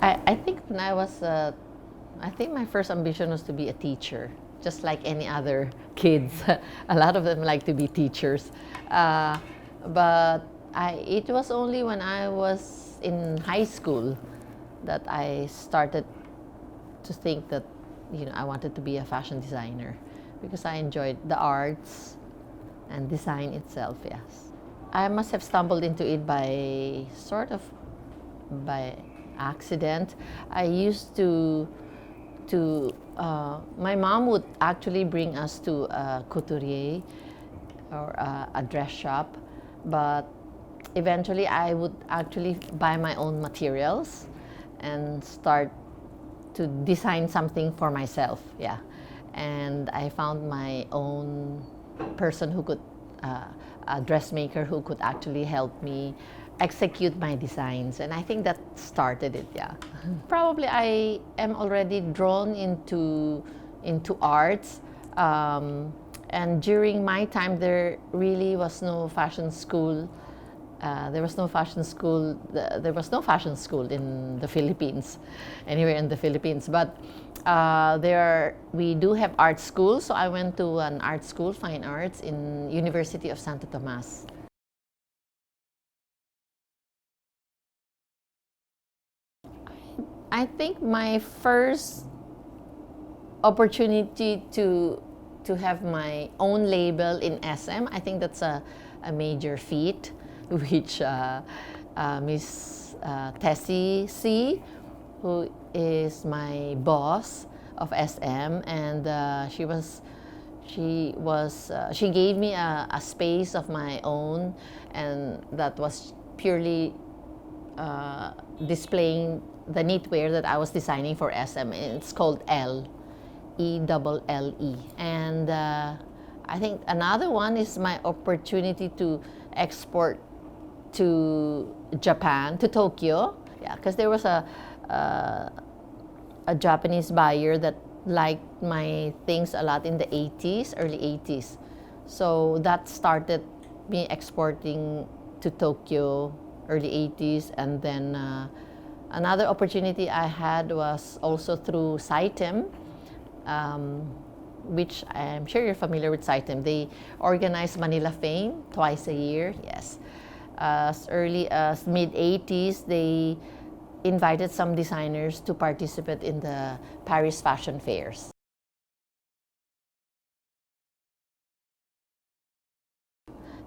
I think when I think my first ambition was to be a teacher, just like any other kids. A lot of them like to be teachers. But it was only when I was in high school that I started to think that, I wanted to be a fashion designer because I enjoyed the arts and design itself, yes. I must have stumbled into it by by accident. I used my mom would actually bring us to a couturier or a dress shop, but eventually I would actually buy my own materials and start to design something for myself, yeah. And I found my own person who could, a dressmaker who could actually help me execute my designs, and I think that started it, yeah. Probably I am already drawn into arts, and during my time there really was no fashion school. There was no fashion school. There was no fashion school in the Philippines, anywhere in the Philippines. But we do have art schools. So I went to an art school, fine arts, in University of Santo Tomas. I think my first opportunity to have my own label in SM, I think that's a major feat, which Miss Tessie C, who is my boss of SM, and she gave me a space of my own, and that was purely displaying the knitwear that I was designing for SM. It's called ELLE. And I think another one is my opportunity to export to Japan, to Tokyo. Yeah, because there was a Japanese buyer that liked my things a lot in the 80s, early 80s. So that started me exporting to Tokyo, early 80s. And then another opportunity I had was also through CHiTIM, which I'm sure you're familiar with CHiTIM. They organize Manila Fame twice a year, yes. As early as mid-80s, they invited some designers to participate in the Paris fashion fairs.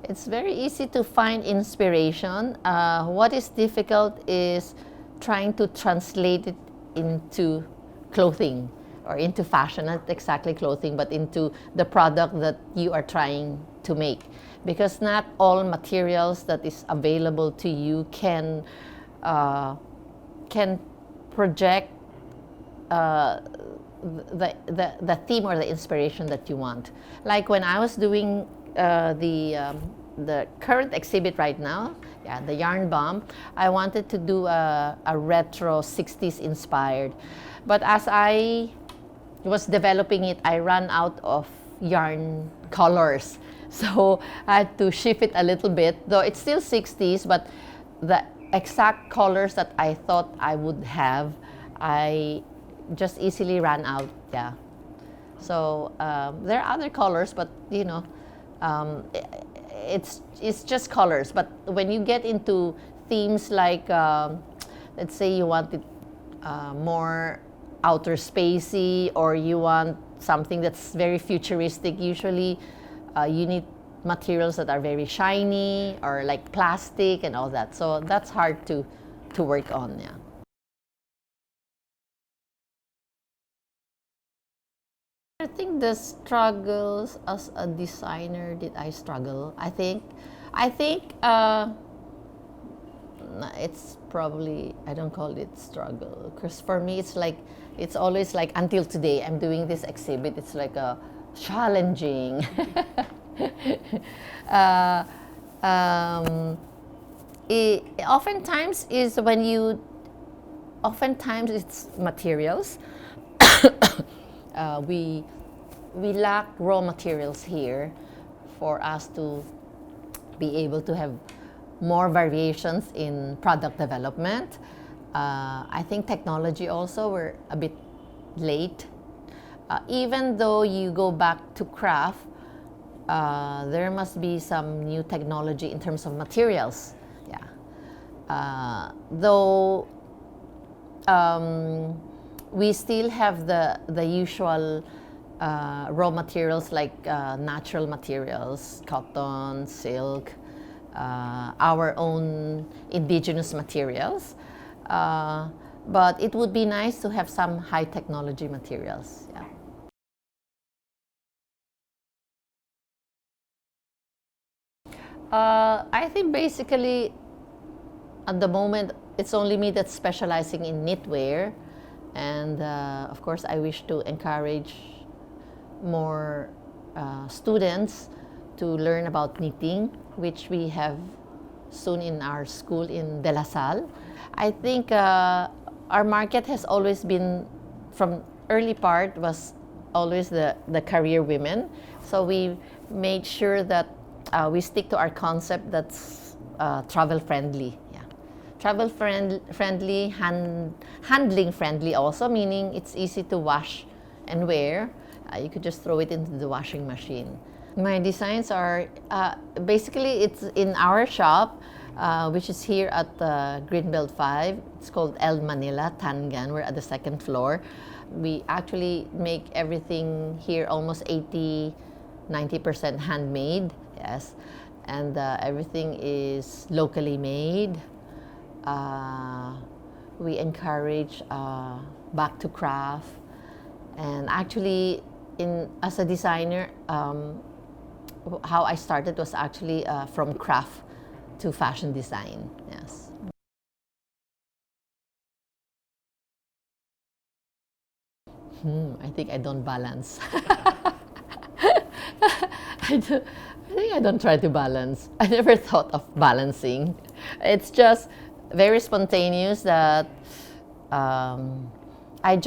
It's very easy to find inspiration. What is difficult is trying to translate it into clothing or into fashion, not exactly clothing, but into the product that you are trying to make. Because not all materials that is available to you can project the theme or the inspiration that you want. Like when I was doing the current exhibit right now, yeah, the Yarn Bomb, I wanted to do a retro 60s inspired. But as I was developing it, I ran out of yarn colors. So I had to shift it a little bit, though it's still 60s, but the exact colors that I thought I would have, I just easily ran out, yeah. So there are other colors, but it's just colors. But when you get into themes like, let's say you want it more outer spacey, or you want something that's very futuristic, usually you need materials that are very shiny or like plastic and all that. So that's hard to work on, yeah. I think the struggles as a designer, did I struggle? I think it's probably, I don't call it struggle, because for me it's always like, until today I'm doing this exhibit, it's like a challenging. Oftentimes it's materials. We lack raw materials here for us to be able to have more variations in product development. I think technology also, we're a bit late. Even though you go back to craft, there must be some new technology in terms of materials. Yeah. Though we still have the usual raw materials like natural materials, cotton, silk, our own indigenous materials. But it would be nice to have some high technology materials. Yeah. I think basically at the moment it's only me that's specializing in knitwear, and of course I wish to encourage more students to learn about knitting, which we have soon in our school in De La Salle. I think our market has always been, from early part, was always the career women. So we made sure that we stick to our concept that's travel friendly. Yeah. Travel friendly, handling friendly also, meaning it's easy to wash and wear. You could just throw it into the washing machine. My designs are basically, it's in our shop, which is here at Greenbelt 5. It's called El Manila Tan-Gan. We're at the second floor. We actually make everything here almost 80-90% handmade. Yes, and everything is locally made. We encourage back to craft, and actually, as a designer, how I started was actually from craft to fashion design. Yes. I think I don't balance. I think I don't try to balance. I never thought of balancing. It's just very spontaneous that I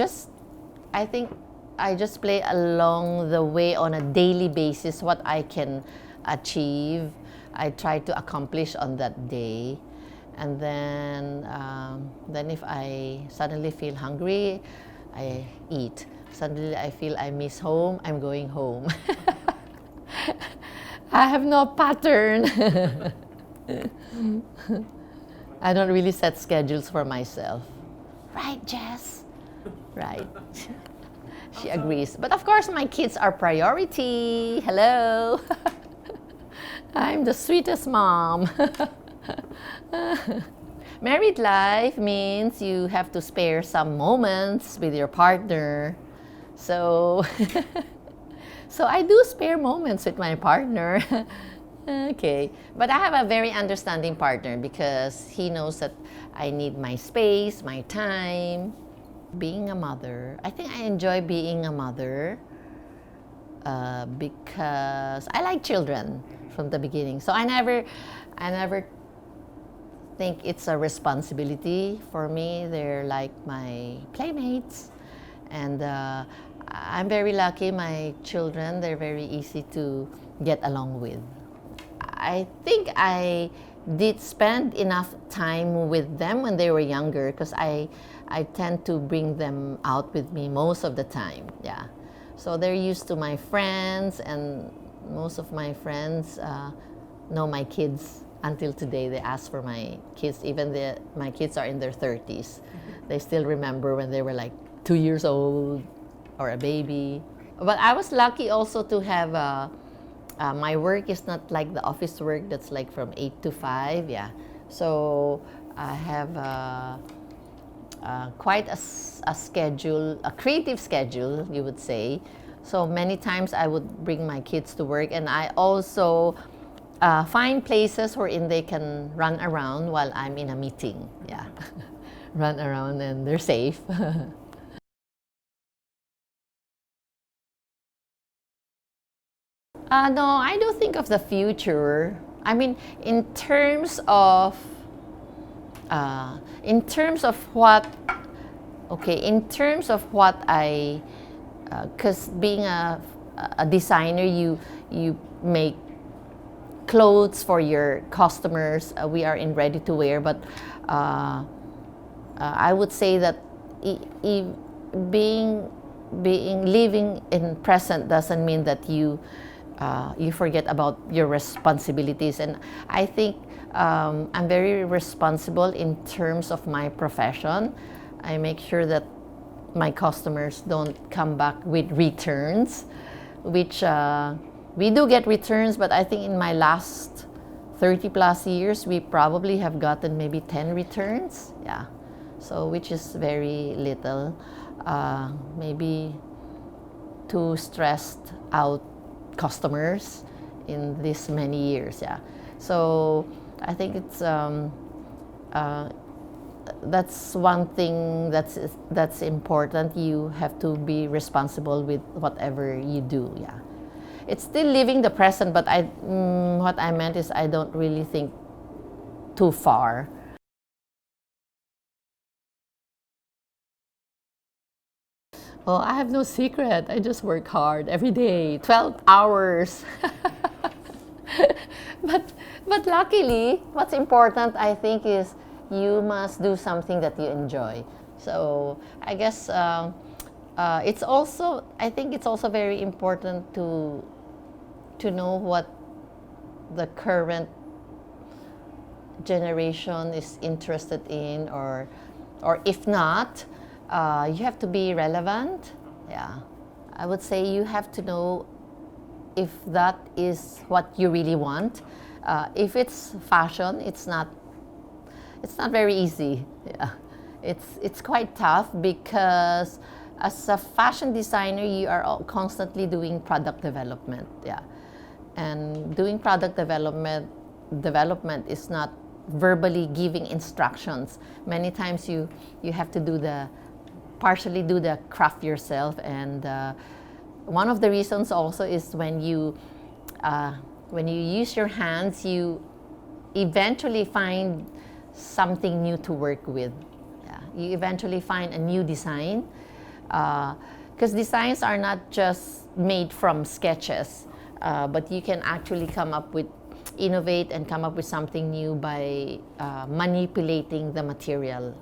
think I just play along the way on a daily basis what I can achieve. I try to accomplish on that day. And then if I suddenly feel hungry, I eat. Suddenly I feel I miss home, I'm going home. I have no pattern. I don't really set schedules for myself. Right, Jess? Right. She agrees. But of course, my kids are priority. Hello. I'm the sweetest mom. Married life means you have to spare some moments with your partner. So, so I do spare moments with my partner. Okay. But I have a very understanding partner because he knows that I need my space, my time. Being a mother, I think I enjoy being a mother because I like children from the beginning. So I never think it's a responsibility for me. They're like my playmates, and I'm very lucky. My children, they're very easy to get along with. I think I did spend enough time with them when they were younger because I tend to bring them out with me most of the time. Yeah. So they're used to my friends, and most of my friends know my kids until today. They ask for my kids, even my kids are in their 30s. They still remember when they were like 2 years old or a baby. But I was lucky also to have my work is not like the office work that's like from 8 to 5. Yeah. So I have quite a schedule, a creative schedule, you would say. So many times I would bring my kids to work, and I also find places wherein they can run around while I'm in a meeting. Yeah. Run around and they're safe. No, I don't think of the future. I mean, in terms of what, okay, in terms of what I, because being a designer, you make clothes for your customers. We are in ready to wear, but I would say that being living in present doesn't mean that you forget about your responsibilities. And I think I'm very responsible in terms of my profession. I make sure that my customers don't come back with returns, which we do get returns, but I think in my last 30 plus years, we probably have gotten maybe 10 returns. Yeah. So, which is very little. Maybe two stressed out customers in this many years. Yeah. So, I think it's that's one thing that's important. You have to be responsible with whatever you do. Yeah. It's still living the present, but what I meant is I don't really think too far. Oh, I have no secret. I just work hard every day, 12 hours. but but luckily, what's important I think is you must do something that you enjoy. So I guess it's also, I think it's also very important to know what the current generation is interested in, or if not, you have to be relevant. Yeah, I would say you have to know if that is what you really want. If it's fashion, it's not very easy. Yeah. It's quite tough because as a fashion designer, you are constantly doing product development. Yeah. And doing product development is not verbally giving instructions. Many times you have to partially do the craft yourself. And one of the reasons also is when you use your hands, you eventually find something new to work with. Yeah. You eventually find a new design, because designs are not just made from sketches, but you can actually innovate and come up with something new by manipulating the material.